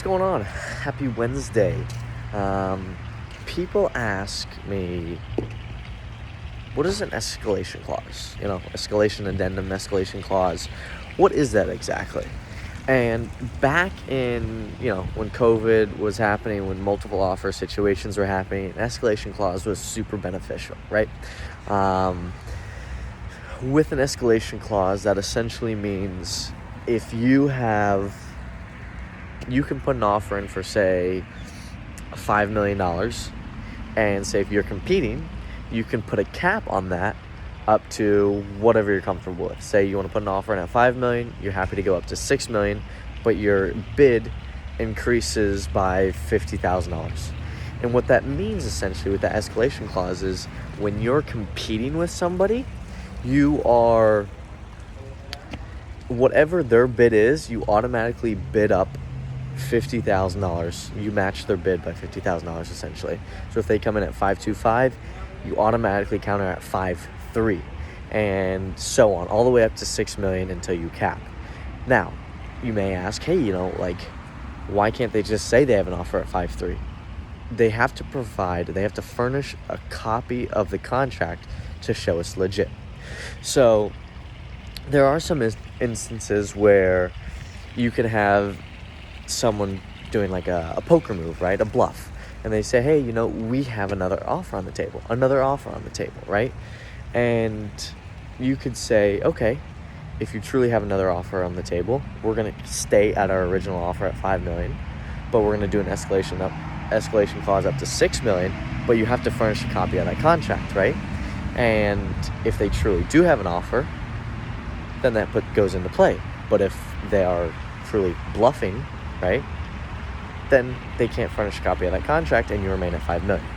going on? Happy Wednesday. People ask me, what is an escalation clause? Escalation addendum, escalation clause. What is that exactly? And back in, when COVID was happening, when multiple offer situations were happening, an escalation clause was super beneficial, right? With an escalation clause, that essentially means if you can put an offer in for, say, $5 million, and say if you're competing, you can put a cap on that up to whatever you're comfortable with. Say you want to put an offer in at $5 million, you're happy to go up to $6 million, but your bid increases by $50,000. And what that means essentially with the escalation clause is when you're competing with somebody, you are, whatever their bid is, you automatically bid up $50,000. You match their bid by $50,000 essentially. So if they come in at 5.25, you automatically counter at 5.3, and so on, all the way up to $6 million until you cap. Now, you may ask, hey, why can't they just say they have an offer at 5.3? They have to furnish a copy of the contract to show it's legit. So there are some instances where you can have someone doing like a poker move, right? A bluff. And they say, hey, we have another offer on the table, right? And you could say, okay, if you truly have another offer on the table, we're going to stay at our original offer at $5 million, but we're going to do an escalation clause up to $6 million, but you have to furnish a copy of that contract, right? And if they truly do have an offer, then that goes into play. But if they are truly bluffing, right, then they can't furnish a copy of that contract and you remain at $5 million.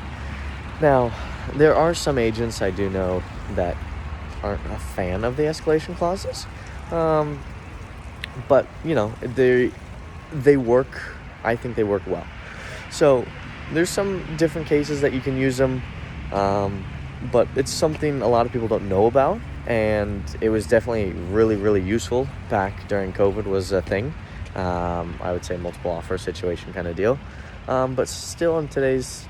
Now, there are some agents I do know that aren't a fan of the escalation clauses. But, they work, I think they work well. So there's some different cases that you can use them, but it's something a lot of people don't know about, and it was definitely really, really useful back during COVID was a thing. I would say multiple offer situation kind of deal. But still in today's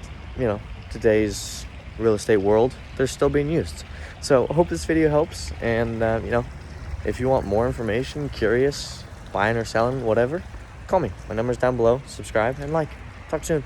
real estate world, they're still being used. So I hope this video helps. And, if you want more information, curious, buying or selling, whatever, call me. My number's down below. Subscribe and like. Talk soon.